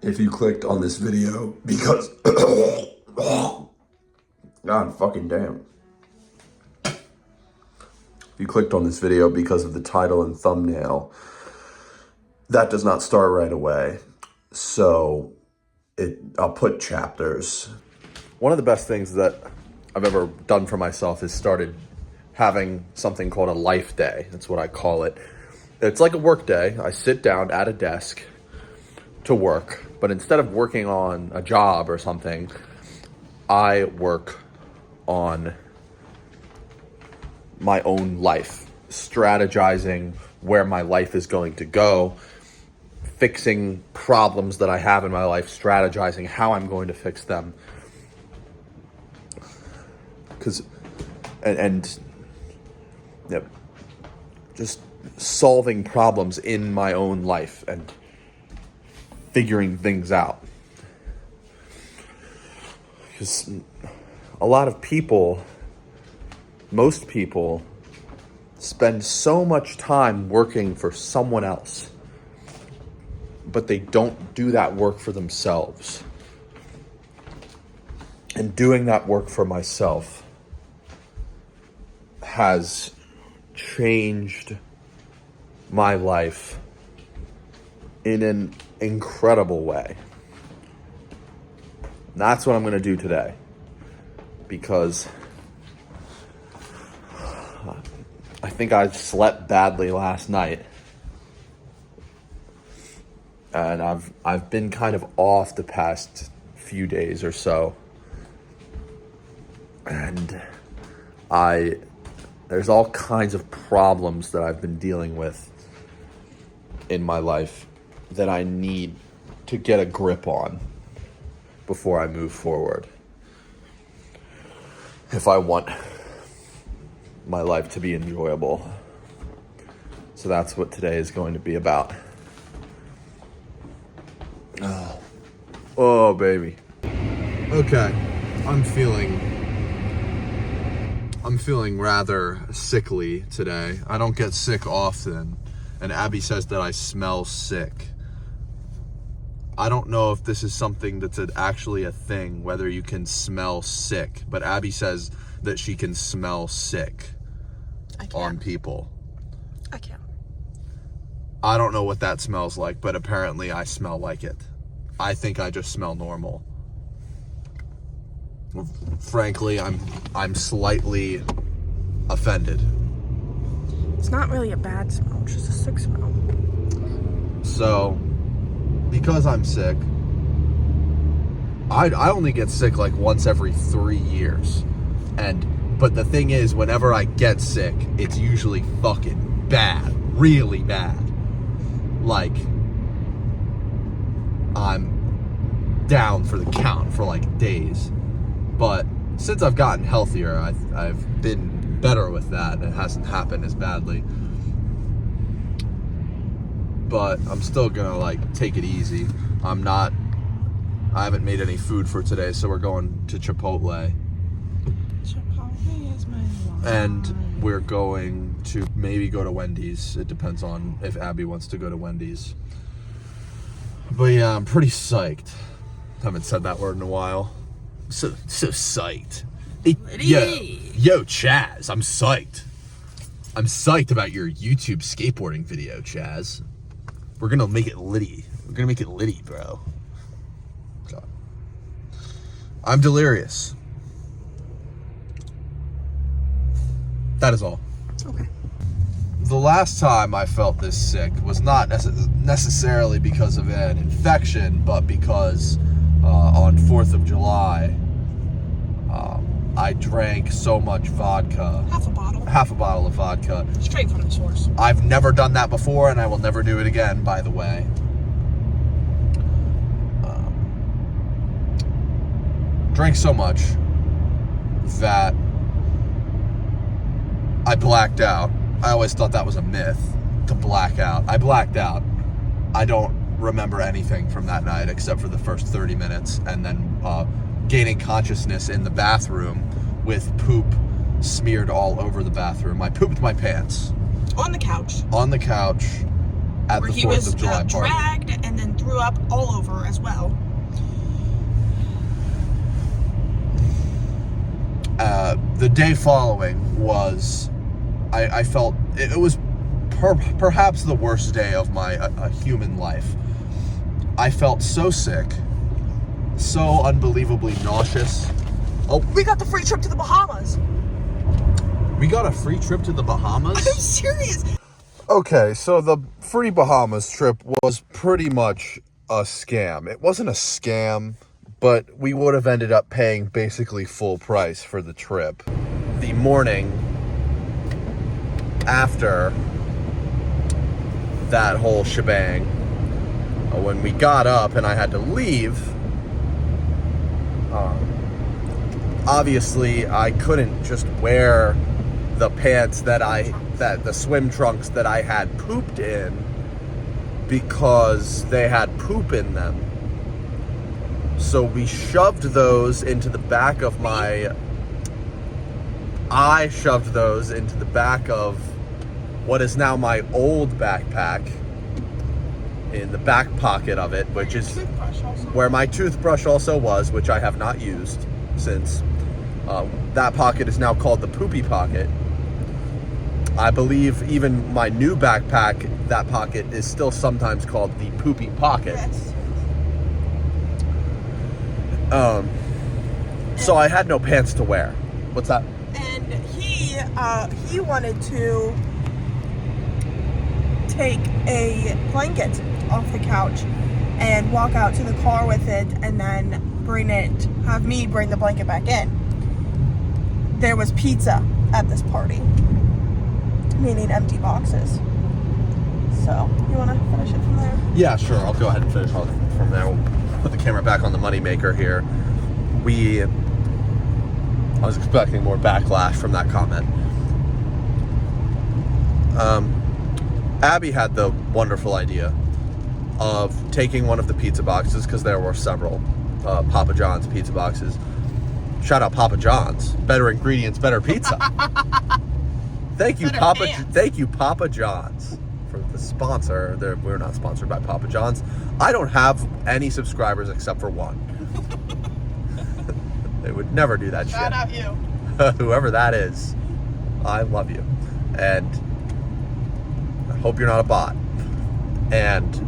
If you clicked on this video because... God fucking damn. If you clicked on this video because of the title and thumbnail, that does not start right away. So I'll put chapters. One of the best things that I've ever done for myself is started having something called a life day. That's what I call it. It's like a work day. I sit down at a desk to work, but instead of working on a job or something, I work on my own life, strategizing where my life is going to go, fixing problems that I have in my life, strategizing how I'm going to fix them. Just solving problems in my own life and figuring things out. Because a lot of people, most people, spend so much time working for someone else, but they don't do that work for themselves. And doing that work for myself has changed my life in an incredible way. And that's what I'm going to do today, because I think I slept badly last night, and I've been kind of off the past few days or so, and there's all kinds of problems that I've been dealing with in my life that I need to get a grip on before I move forward, if I want my life to be enjoyable. So that's what today is going to be about. Oh baby. Okay, I'm feeling rather sickly today. I don't get sick often, and Abby says that I smell sick. I don't know if this is something that's actually a thing, whether you can smell sick, but Abby says that she can smell sick on people. I can. I don't know what that smells like, but apparently I smell like it. I think I just smell normal. Frankly, I'm slightly offended. It's not really a bad smell, it's just a sick smell. So, because I'm sick, I only get sick like once every 3 years. But the thing is, whenever I get sick, it's usually fucking bad. Really bad. Like, I'm down for the count for like days. But since I've gotten healthier, I've been better with that. It hasn't happened as badly. But I'm still gonna like take it easy. I haven't made any food for today, so we're going to Chipotle. Chipotle is my life. And we're going to maybe go to Wendy's. It depends on if Abby wants to go to Wendy's. But yeah, I'm pretty psyched. Haven't said that word in a while. So psyched. Yo, Chaz, I'm psyched. I'm psyched about your YouTube skateboarding video, Chaz. We're gonna make it litty. We're gonna make it litty, bro. God. I'm delirious. That is all. Okay. The last time I felt this sick was not necessarily because of an infection, but because on 4th of July, I drank so much vodka. Half a bottle. Half a bottle of vodka. Straight from the source. I've never done that before, and I will never do it again, by the way. Drank so much that I blacked out. I always thought that was a myth, to black out. I blacked out. I don't remember anything from that night except for the first 30 minutes, and then gaining consciousness in the bathroom with poop smeared all over the bathroom. I pooped my pants. On the couch. On the couch, at where the he 4th was of July party. dragged and then threw up all over as well. The day following was, I felt, it was perhaps the worst day of my human life. I felt so sick, so unbelievably nauseous. Oh, We got the free trip to the Bahamas. we got a free trip to the Bahamas? I'm serious. Okay, so the free Bahamas trip was pretty much a scam. It wasn't a scam, but we would have ended up paying basically full price for the trip. The morning after that whole shebang, when we got up and I had to leave, obviously I couldn't just wear the pants the swim trunks that I had pooped in, because they had poop in them. So we shoved those into the back of I shoved those into the back of what is now my old backpack, in the back pocket of it, which is where my toothbrush also was, which I have not used since. That pocket is now called the poopy pocket. I believe even my new backpack, that pocket is still sometimes called the poopy pocket. Yes. So I had no pants to wear. What's that? And he wanted to take a blanket off the couch and walk out to the car with it, and then have me bring the blanket back in. There was pizza at this party, meaning empty boxes. So, you want to finish it from there? Yeah, sure. I'll go ahead and finish from there. We'll put the camera back on the moneymaker here. I was expecting more backlash from that comment. Abby had the wonderful idea of taking one of the pizza boxes, because there were several Papa John's pizza boxes. Shout out Papa John's. Better ingredients, better pizza. Thank you, Papa John's, for the sponsor. We're not sponsored by Papa John's. I don't have any subscribers except for one. They would never do that shit. Shout out you. Whoever that is, I love you. And I hope you're not a bot. And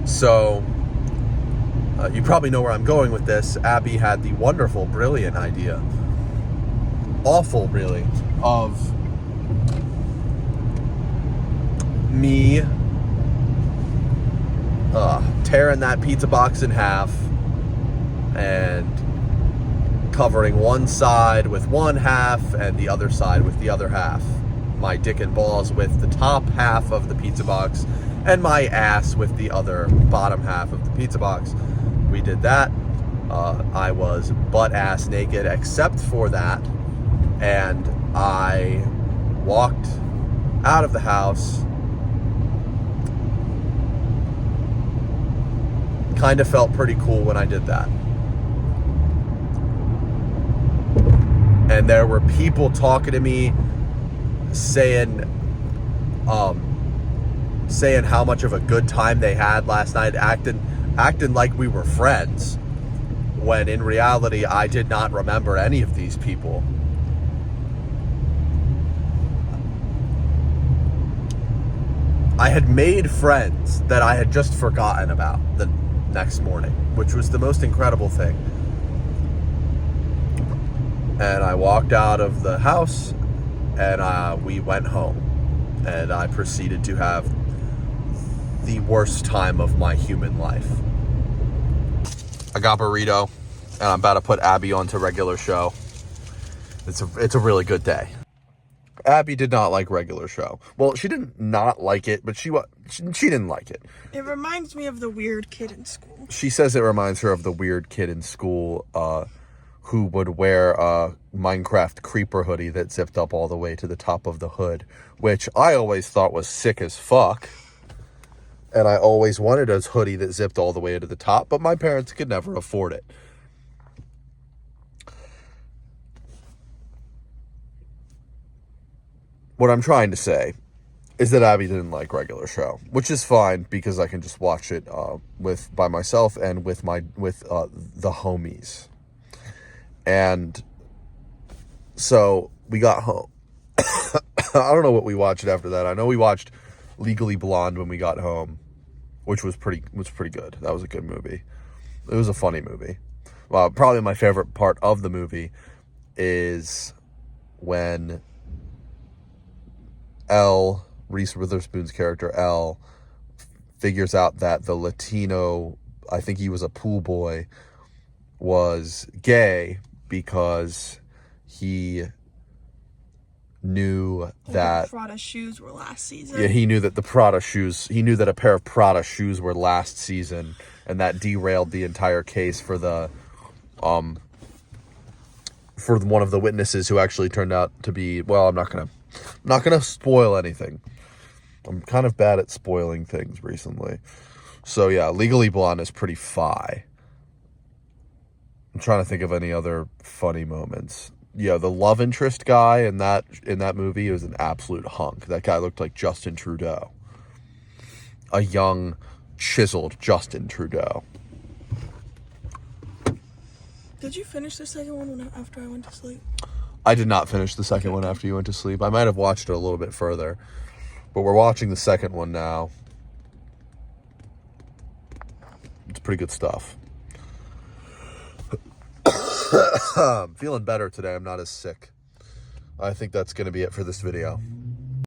so, you probably know where I'm going with this. Abby had the wonderful, brilliant idea, awful really, of me tearing that pizza box in half and covering one side with one half and the other side with the other half. My dick and balls with the top half of the pizza box, and my ass with the other bottom half of the pizza box. We did that. I was butt-ass naked except for that, and I walked out of the house. Kind of felt pretty cool when I did that. And there were people talking to me, saying how much of a good time they had last night, acting like we were friends, when in reality I did not remember any of these people. I had made friends that I had just forgotten about the next morning, which was the most incredible thing. And I walked out of the house, and we went home, and I proceeded to have the worst time of my human life. I got burrito, and I'm about to put Abby onto regular show. It's a really good day. Abby did not like regular show. Well, she didn't not like it, but she didn't like it. It reminds me of the weird kid in school. She says it reminds her of the weird kid in school who would wear a Minecraft creeper hoodie that zipped up all the way to the top of the hood, which I always thought was sick as fuck. And I always wanted a hoodie that zipped all the way to the top, but my parents could never afford it. What I'm trying to say is that Abby didn't like regular show, which is fine because I can just watch it by myself and with the homies. And so we got home. I don't know what we watched after that. I know we watched Legally Blonde when we got home, which was pretty good. That was a good movie. It was a funny movie. Well, probably my favorite part of the movie is when Reese Witherspoon's character, Elle, figures out that the Latino, I think he was a pool boy, was gay because he knew that Prada shoes were last season. Yeah, he knew that a pair of Prada shoes were last season, and that derailed the entire case for one of the witnesses who actually turned out to be, well, I'm not gonna spoil anything. I'm kind of bad at spoiling things recently. So yeah, Legally Blonde is pretty fi. I'm trying to think of any other funny moments. Yeah, the love interest guy in that movie was an absolute hunk. That guy looked like Justin Trudeau. A young, chiseled Justin Trudeau. Did you finish the second one after I went to sleep? I did not finish the second one after you went to sleep. I might have watched it a little bit further. But we're watching the second one now. It's pretty good stuff. I'm feeling better today. I'm not as sick. I think that's going to be it for this video.